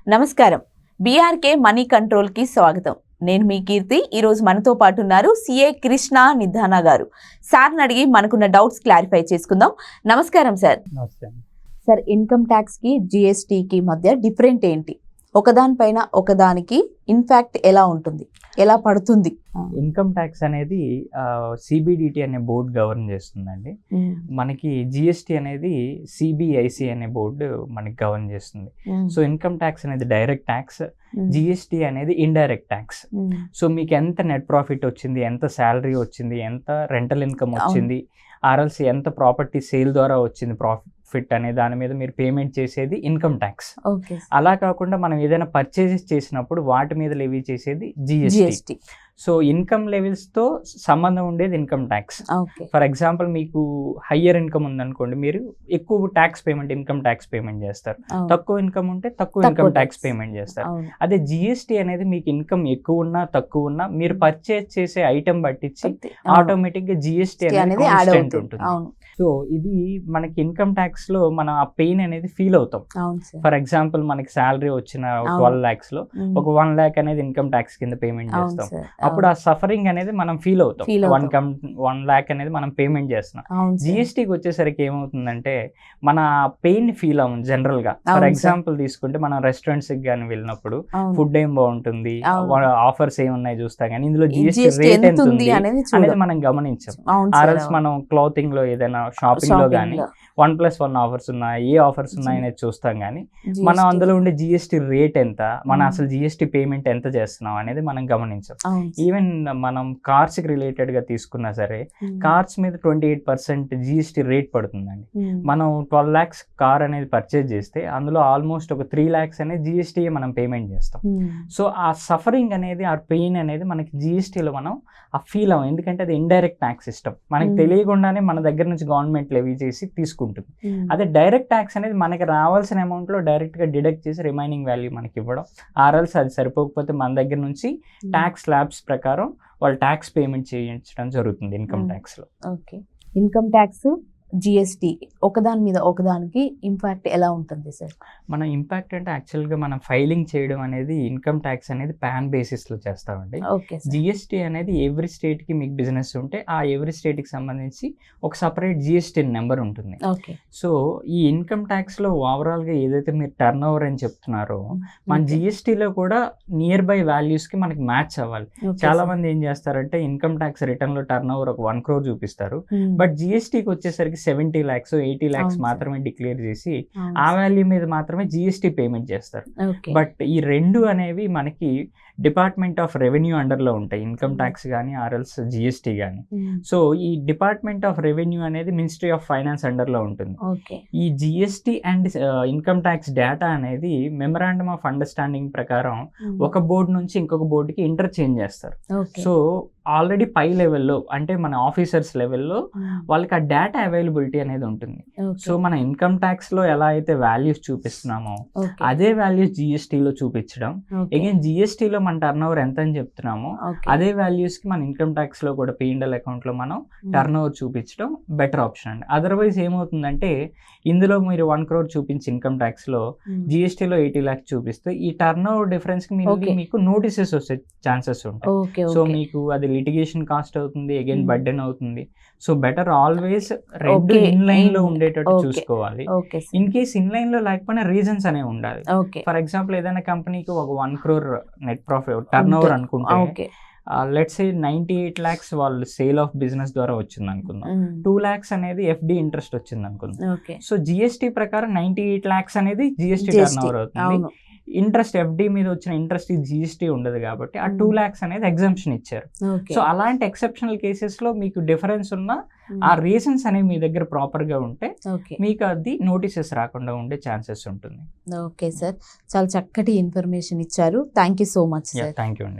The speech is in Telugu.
నమస్కారం. బీఆర్కే మనీ కంట్రోల్ కి స్వాగతం. నేను మీ కీర్తి. ఈ రోజు మనతో పాటు ఉన్నారు సిఏ కృష్ణ నిధానా గారు. సార్ని అడిగి మనకున్న డౌట్స్ క్లారిఫై చేసుకుందాం. నమస్కారం సార్. సార్, ఇన్కమ్ ట్యాక్స్ కి జిఎస్టీ కి మధ్య డిఫరెంట్ ఏంటి? ఒకదానిపైన ఒకదానికి ఇన్ఫాక్ట్ ఎలా ఉంటుంది, ఎలా పడుతుంది? ఇన్కమ్ ట్యాక్స్ అనేది సిబిడిటి అనే బోర్డు గవర్న్ చేస్తుందండి. మనకి జిఎస్టీ అనేది సిబిఐసి అనే బోర్డు మనకి గవర్న్ చేస్తుంది. సో ఇన్కమ్ ట్యాక్స్ అనేది డైరెక్ట్ ట్యాక్స్, జిఎస్టీ అనేది ఇండైరెక్ట్ ట్యాక్స్. సో మీకు ఎంత నెట్ ప్రాఫిట్ వచ్చింది, ఎంత శాలరీ వచ్చింది, ఎంత రెంటల్ ఇన్కమ్ వచ్చింది, ఆర్ఎల్సి ఎంత ప్రాపర్టీ సేల్ ద్వారా వచ్చింది ప్రాఫిట్ అనే దాని మీద మీరు పేమెంట్ చేసేది ఇన్కమ్ ట్యాక్స్. అలా కాకుండా మనం ఏదైనా పర్చేజెస్ చేసినప్పుడు వాటి మీద లెవీ చేసేది జిఎస్టీ. సో ఇన్కమ్ లెవెల్స్ తో సంబంధం ఉండేది ఇన్కమ్ ట్యాక్స్. ఫర్ ఎగ్జాంపుల్ మీకు హయ్యర్ ఇన్కమ్ ఉందనుకోండి, మీరు ఎక్కువ tax payment income tax payment చేస్తారు. తక్కువ ఇన్కమ్ ఉంటే తక్కువ ఇన్కమ్ ట్యాక్స్ పేమెంట్ చేస్తారు. అదే జిఎస్టీ అనేది మీకు ఇన్కమ్ ఎక్కువ ఉన్నా తక్కువ ఉన్నా మీరు పర్చేజ్ చేసే ఐటమ్ బట్టించి ఆటోమేటిక్ గా జిఎస్టీ అనేది కాన్స్టెంట్ ఉంటుంది. సో ఇది మనకి ఇన్కమ్ ట్యాక్స్ లో మనం ఆ పెయిన్ అనేది ఫీల్ అవుతాం. ఫర్ ఎగ్జాంపుల్ మనకి శాలరీ వచ్చిన 12 lakhs లో ఒక 1 lakh అనేది ఇన్కమ్ ట్యాక్స్ కింద పేమెంట్ చేస్తాం. అప్పుడు ఆ సఫరింగ్ అనేది మనం ఫీల్ అవుతాం. 1 lakh అనేది మనం పేమెంట్ చేస్తున్నాం. జిఎస్టీకి వచ్చేసరికి ఏమవుతుందంటే మన పెయిన్ ఫీల్ అవ్వం జనరల్ గా. ఫర్ ఎగ్జాంపుల్ తీసుకుంటే మనం రెస్టారెంట్స్ కి కానీ వెళ్ళినప్పుడు ఫుడ్ ఏం బాగుంటుంది, ఆఫర్స్ ఏమున్నాయి చూస్తాం, కానీ ఇందులో జిఎస్టీ రేట్ ఎంత ఉంది అనేది మనం గమనించాం. ఆర్ఎల్స్ మనం క్లాతింగ్ లో ఏదైనా షాపింగ్ లో కానీ 1+1 ఆఫర్స్ ఉన్నాయి, ఏ ఆఫర్స్ ఉన్నాయనేది చూస్తాం. కానీ మనం అందులో ఉండే జిఎస్టీ రేట్ ఎంత, మనం అసలు జిఎస్టీ పేమెంట్ ఎంత చేస్తున్నాం అనేది మనం గమనించాం. ఈవెన్ మనం కార్స్ కి రిలేటెడ్ గా తీసుకున్నా సరే, కార్స్ మీద 28% జిఎస్టీ రేట్ పడుతుందండి. మనం 12 lakhs కార్ అనేది పర్చేజ్ చేస్తే అందులో ఆల్మోస్ట్ ఒక 3 lakhs అనేది జిఎస్టీ మనం పేమెంట్ చేస్తాం. సో ఆ సఫరింగ్ అనేది, ఆ పెయిన్ అనేది మనకి జిఎస్టీలో మనం ఆ ఫీల్ అవ్వం. ఎందుకంటే అది ఇండైరెక్ట్ ట్యాక్స్ సిస్టమ్, మనకి తెలియకుండానే మన దగ్గర నుంచి గవర్నమెంట్ లెవీ చేసి తీసుకుంటుంది. అదే డైరెక్ట్ ట్యాక్స్ అనేది మనకి రావాల్సిన అమౌంట్ లో డైరెక్ట్ గా డిడక్ట్ చేసి రిమైనింగ్ వాల్యూ మనకి ఇవ్వడం. ఆర్ఎల్స్ అది సరిపోకపోతే మన దగ్గర నుంచి ట్యాక్స్ స్లాబ్స్ ప్రకారం వాళ్ళు ట్యాక్స్ పేమెంట్ చేయించడం జరుగుతుంది ఇన్కమ్ ట్యాక్స్ లో. ఓకే, ఇన్కమ్ ట్యాక్స్ జిఎస్టీ ఒకదాని మీద ఒకదానికి ఇంపాక్ట్ ఎలా ఉంటుంది సార్? మన ఇంపాక్ట్ అంటే యాక్చువల్గా మనం ఫైలింగ్ చేయడం అనేది ఇన్కమ్ ట్యాక్స్ అనేది పాన్ బేసిస్లో చేస్తామండి. జిఎస్టీ అనేది ఎవ్రీ స్టేట్కి మీకు బిజినెస్ ఉంటే ఆ ఎవ్రీ స్టేట్కి సంబంధించి ఒక సపరేట్ జిఎస్టీ నెంబర్ ఉంటుంది. సో ఈ ఇన్కమ్ ట్యాక్స్లో ఓవరాల్గా ఏదైతే మీరు టర్న్ ఓవర్ అని చెప్తున్నారో మన జిఎస్టీలో కూడా నియర్ బై వాల్యూస్కి మనకి మ్యాచ్ అవ్వాలి. చాలా మంది ఏం చేస్తారంటే ఇన్కమ్ ట్యాక్స్ రిటర్న్లో టర్న్ ఓవర్ ఒక 1 crore చూపిస్తారు, బట్ జిఎస్టీకి వచ్చేసరికి 70 lakhs 80 lakhs మాత్రమే డిక్లేర్ చేసి ఆ వాల్యూ మీద మాత్రమే జిఎస్టీ పేమెంట్ చేస్తారు. బట్ ఈ రెండు అనేవి మనకి డిపార్ట్మెంట్ ఆఫ్ రెవెన్యూ అండర్ లో ఉంటాయి, ఇన్కమ్ ట్యాక్స్ కానీ ఆర్ఎల్స్ జిఎస్టీ కానీ. సో ఈ డిపార్ట్మెంట్ ఆఫ్ రెవెన్యూ అనేది మినిస్ట్రీ ఆఫ్ ఫైనాన్స్ అండర్ లో ఉంటుంది. ఈ GST and income tax data అనేది మెమరాండమ్ ఆఫ్ అండర్స్టాండింగ్ ప్రకారం ఒక బోర్డు నుంచి ఇంకొక బోర్డుకి ఇంటర్చేంజ్ చేస్తారు. సో ఆల్రెడీ పై లెవెల్లో అంటే మన ఆఫీసర్స్ లెవెల్లో వాళ్ళకి ఆ డేటా అవైలబిలిటీ అనేది ఉంటుంది. సో మన ఇన్కమ్ ట్యాక్స్ లో ఎలా అయితే వాల్యూస్ చూపిస్తున్నామో అదే వాల్యూస్ జిఎస్టీలో చూపించడం, అగైన్ జిఎస్టీలో మన టర్న్ ఓవర్ ఎంత అని చెప్తున్నామో అదే వాల్యూస్ కి మన ఇన్కమ్ ట్యాక్స్ లో కూడా P&L అకౌంట్ లో మనం టర్న్ ఓవర్ చూపించడం బెటర్ ఆప్షన్ అండి. అదర్వైజ్ ఏమవుతుందంటే ఇందులో మీరు 1 crore చూపించి ఇన్కమ్ ట్యాక్స్ లో జిఎస్టీలో 80 lakhs చూపిస్తే ఈ టర్న్ ఓవర్ డిఫరెన్స్ కి మీకు నోటీసెస్ వచ్చే ఛాన్సెస్ ఉంటాయి. సో మీకు అది లిటిగేషన్ కాస్ట్ అవుతుంది, అగైన్ బర్డెన్ అవుతుంది. సో బెటర్ ఆల్వేస్ రెండు ఇన్ లైన్ లో ఉండేటట్టు చూసుకోవాలి. ఇన్ కేస్ ఇన్ లైన్ లో లేకపోయినా రీజన్స్ అనేవి ఉండాలి. ఫర్ ఎగ్జాంపుల్ ఏదైనా కంపెనీకి ఒక 1 crore net profit turn over అనుకుంటే లెట్స్ సే 98 lakhs వాళ్ళు సేల్ ఆఫ్ బిజినెస్ ద్వారా వచ్చింది అనుకుందాం, 2 lakhs అనేది ఎఫ్డి ఇంట్రెస్ట్ వచ్చింది అనుకుందాం. సో జిఎస్టీ ప్రకారం 98 lakhs అనేది జిఎస్టీ టర్న్ ఓవర్ అవుతుంది. ఇంట్రెస్ట్ ఎఫ్డి మీద వచ్చిన ఇంట్రెస్ట్ జిఎస్టీ ఉండదు కాబట్టి ఆ 2 lakhs అనేది ఎగ్జంప్షన్ ఇచ్చారు. సో అలాంటి ఎక్సెప్షనల్ కేసెస్ లో మీకు డిఫరెన్స్ ఉన్న ఆ రీజన్స్ అనేవి మీ దగ్గర ప్రాపర్ గా ఉంటే మీకు అది నోటీసెస్ రాకుండా ఉండే ఛాన్సెస్ ఉంటుంది. ఓకే సార్, చాలా చక్కటి ఇన్ఫర్మేషన్ ఇచ్చారు. Thank you so much. Thank you అండి.